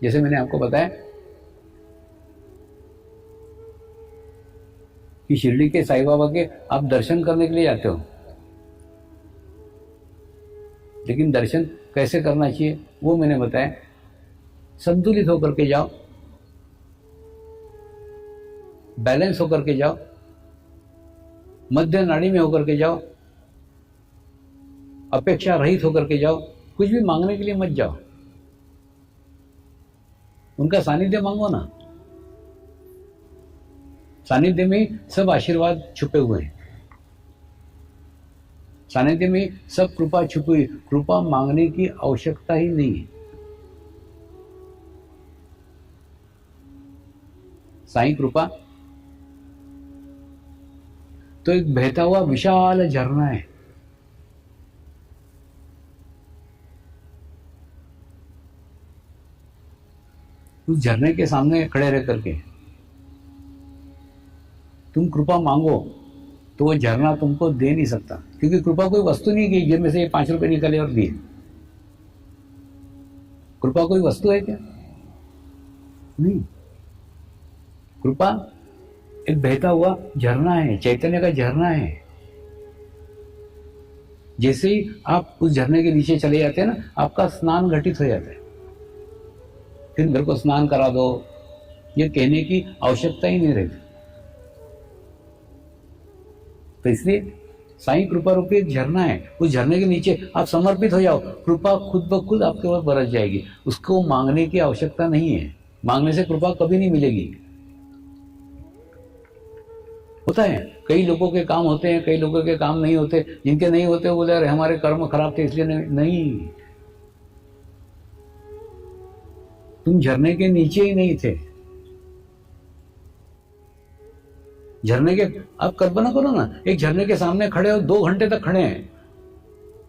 जैसे मैंने आपको बताया कि शिरडी के साईं बाबा के आप दर्शन करने के लिए जाते हो, लेकिन दर्शन कैसे करना चाहिए वो मैंने बताया। संतुलित होकर के जाओ, बैलेंस होकर के जाओ, मध्य नाड़ी में होकर के जाओ, अपेक्षा रहित होकर के जाओ। कुछ भी मांगने के लिए मत जाओ, उनका सानिध्य मांगो ना। सानिध्य में सब आशीर्वाद छुपे हुए हैं, सानिध्य में सब कृपा छुपी हुई। कृपा मांगने की आवश्यकता ही नहीं है। साईं कृपा तो एक बहता हुआ विशाल झरना है। उस झरने के सामने खड़े रह करके तुम कृपा मांगो तो वो झरना तुमको दे नहीं सकता, क्योंकि कृपा कोई वस्तु नहीं की जेब में से 5 रुपए निकले और दिए। कृपा कोई वस्तु है क्या? नहीं। कृपा एक बहता हुआ झरना है, चैतन्य का झरना है। जैसे ही आप उस झरने के नीचे चले जाते हैं ना, आपका स्नान घटित हो जाता है। फिर मेरे को स्नान करा दो ये कहने की आवश्यकता ही नहीं रहती। तो इसलिए साईं कृपा रूपी एक झरना है, उस झरने के नीचे आप समर्पित हो जाओ, कृपा खुद ब खुद आपके ऊपर बरस जाएगी। उसको मांगने की आवश्यकता नहीं है। मांगने से कृपा कभी नहीं मिलेगी। होता है कई लोगों के काम होते हैं, कई लोगों के काम नहीं होते। जिनके नहीं होते वो बोले अरे हमारे कर्म खराब थे इसलिए नहीं। तुम झरने के नीचे ही नहीं थे। झरने के आप कल्पना करो ना, एक झरने के सामने खड़े हो, 2 घंटे तक खड़े हैं।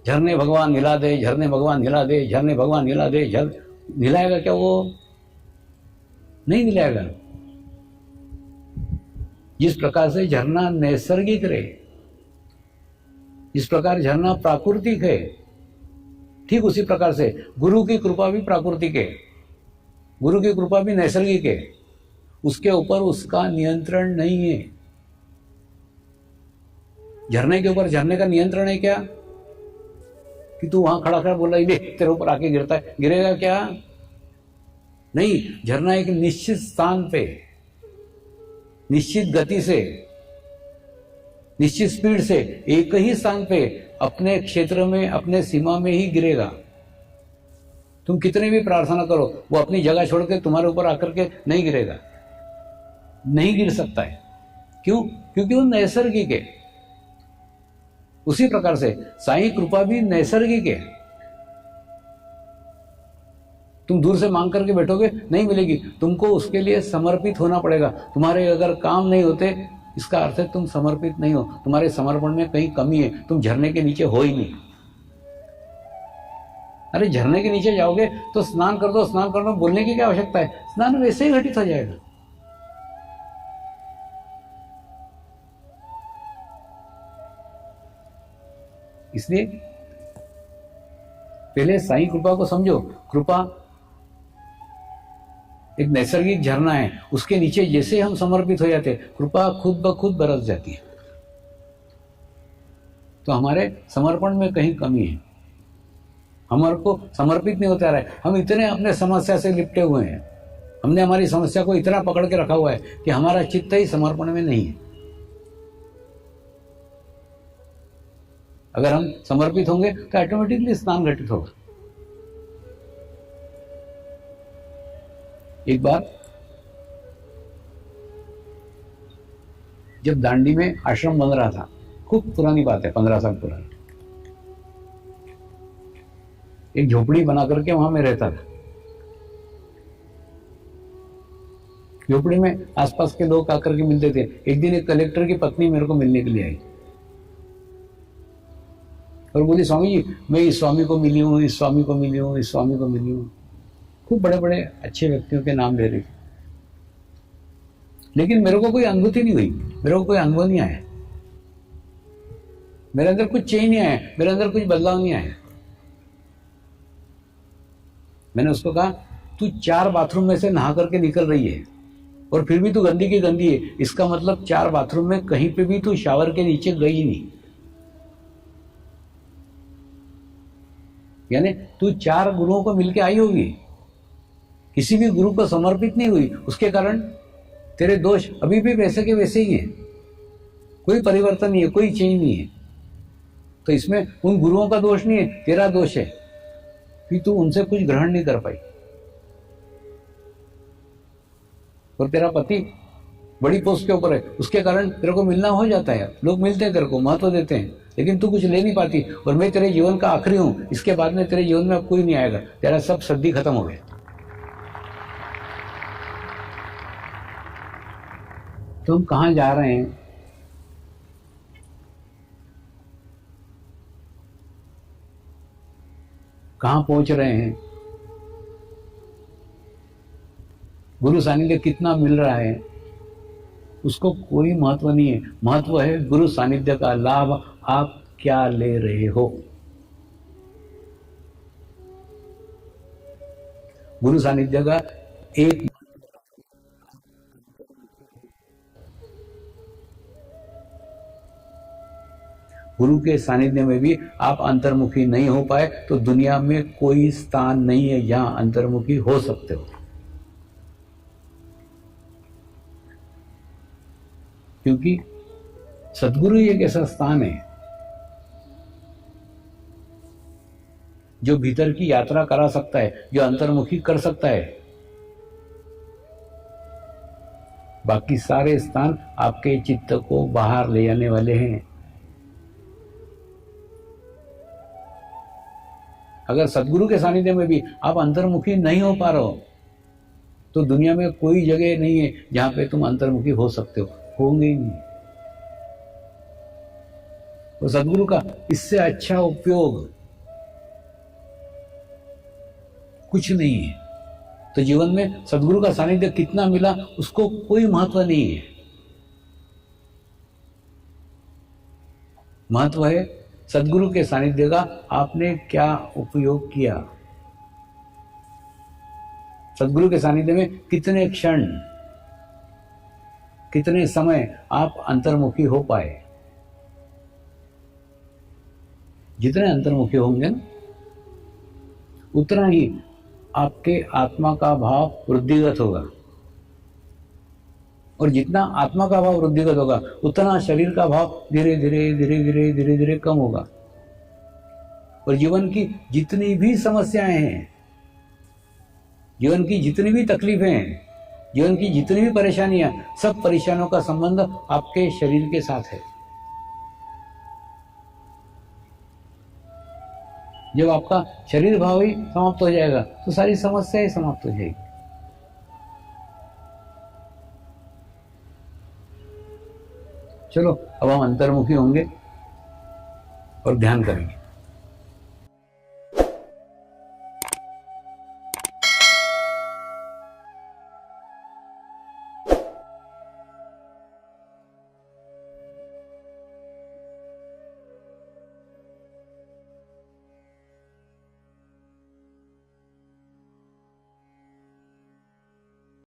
झरने भगवान हिला दे, झरने भगवान हिला दे, झरने भगवान हिला दे। हिलाएगा क्या? वो नहीं हिलाएगा। जिस प्रकार से झरना नैसर्गिक रहे, जिस प्रकार झरना प्राकृतिक है, ठीक उसी प्रकार से गुरु की कृपा भी प्राकृतिक है, गुरु की कृपा भी नैसर्गिक है। उसके ऊपर उसका नियंत्रण नहीं है। झरने के ऊपर झरने का नियंत्रण है क्या कि तू वहां खड़ा खड़ा बोल रहा है तेरे ऊपर आके गिरता है? गिरेगा क्या? नहीं। झरना एक निश्चित स्थान पे, निश्चित गति से, निश्चित स्पीड से, एक ही स्थान पे, अपने क्षेत्र में, अपने सीमा में ही गिरेगा। तुम कितने भी प्रार्थना करो, वो अपनी जगह छोड़ के तुम्हारे ऊपर आकर के नहीं गिरेगा, नहीं गिर सकता है। क्यों? क्योंकि वो नैसर्गिक है। उसी प्रकार से साईं कृपा भी नैसर्गिक है। तुम दूर से मांग करके बैठोगे, नहीं मिलेगी। तुमको उसके लिए समर्पित होना पड़ेगा। तुम्हारे अगर काम नहीं होते, इसका अर्थ है तुम समर्पित नहीं हो, तुम्हारे समर्पण में कहीं कमी है, तुम झरने के नीचे हो ही नहीं। अरे झरने के नीचे जाओगे तो स्नान कर दो, स्नान कर दो, बोलने की क्या आवश्यकता है? स्नान वैसे ही घटित हो जाएगा। इसलिए पहले साईं कृपा को समझो। कृपा एक नैसर्गिक झरना है, उसके नीचे जैसे हम समर्पित हो जाते, कृपा खुद ब खुद बरस जाती है। तो हमारे समर्पण में कहीं कमी है, हमारे को समर्पित नहीं होता रहा है। हम इतने अपने समस्या से लिपटे हुए हैं, हमने हमारी समस्या को इतना पकड़ के रखा हुआ है कि हमारा चित्त ही समर्पण में नहीं है। अगर हम समर्पित होंगे तो ऑटोमेटिकली स्नान घटित होगा। एक बार जब दांडी में आश्रम बन रहा था, खूब पुरानी बात है, 15 साल पुरानी, एक झोपड़ी बना करके वहां में रहता था। झोपड़ी में आसपास के लोग आकर के मिलते थे। एक दिन एक कलेक्टर की पत्नी मेरे को मिलने के लिए आई और बोली, स्वामी जी मैं इस स्वामी को मिली हूँ, इस स्वामी को मिली हूँ, इस स्वामी को मिली हूँ। खूब बड़े बड़े अच्छे व्यक्तियों के नाम ले रही थी, लेकिन मेरे को कोई अनुभूति नहीं हुई, मेरे को कोई अनुभव नहीं आया, मेरे अंदर कुछ चेंज नहीं आया, मेरे अंदर कुछ बदलाव नहीं आया। मैंने उसको कहा तू 4 बाथरूम में से नहा करके निकल रही है और फिर भी तू गंदी की गंदी है, इसका मतलब 4 बाथरूम में कहीं पे भी तू शावर के नीचे गई नहीं, यानी तू 4 गुरुओं को मिलके आई होगी, किसी भी गुरु को समर्पित नहीं हुई, उसके कारण तेरे दोष अभी भी वैसे के वैसे ही हैं, कोई परिवर्तन नहीं है, कोई चेंज नहीं है। तो इसमें उन गुरुओं का दोष नहीं है, तेरा दोष है कि तू उनसे कुछ ग्रहण नहीं कर पाई। और तेरा पति बड़ी पोस्ट के ऊपर है, उसके कारण तेरे को मिलना हो जाता है, लोग मिलते हैं, तेरे को महत्व देते हैं, लेकिन तू कुछ ले नहीं पाती। और मैं तेरे जीवन का आखिरी हूं, इसके बाद में तेरे जीवन में अब कोई नहीं आएगा, तेरा सब सद्दी खत्म हो गया। तो हम कहां जा रहे हैं? कहां पहुंच रहे हैं? गुरु सानिध्य कितना मिल रहा है उसको कोई महत्व नहीं है, महत्व है गुरु सानिध्य का लाभ आप क्या ले रहे हो। गुरु सानिध्य का एक गुरु के सानिध्य में भी आप अंतर्मुखी नहीं हो पाए तो दुनिया में कोई स्थान नहीं है जहां अंतर्मुखी हो सकते हो, क्योंकि सदगुरु एक ऐसा स्थान है जो भीतर की यात्रा करा सकता है, जो अंतर्मुखी कर सकता है। बाकी सारे स्थान आपके चित्त को बाहर ले जाने वाले हैं। अगर सदगुरु के सानिध्य में भी आप अंतर्मुखी नहीं हो पा रहे हो तो दुनिया में कोई जगह नहीं है जहां पे तुम अंतर्मुखी हो सकते हो, होंगे ही नहीं। तो सदगुरु का इससे अच्छा उपयोग कुछ नहीं है। तो जीवन में सदगुरु का सानिध्य कितना मिला उसको कोई महत्व नहीं है, महत्व है सदगुरु के सानिध्य का आपने क्या उपयोग किया। सदगुरु के सानिध्य में कितने क्षण, कितने समय आप अंतर्मुखी हो पाए। जितने अंतर्मुखी होंगे ना उतना ही आपके आत्मा का भाव वृद्धिगत होगा, और जितना आत्मा का भाव वृद्धिगत होगा उतना शरीर का भाव धीरे धीरे धीरे धीरे धीरे धीरे कम होगा। और जीवन की जितनी भी समस्याएं हैं, जीवन की जितनी भी तकलीफें हैं, जीवन की जितनी भी परेशानियां, सब परेशानियों का संबंध आपके शरीर के साथ है। जब आपका शरीर भाव ही समाप्त हो जाएगा तो सारी समस्याएं समाप्त हो जाएगी। चलो अब हम अंतर्मुखी होंगे और ध्यान करेंगे।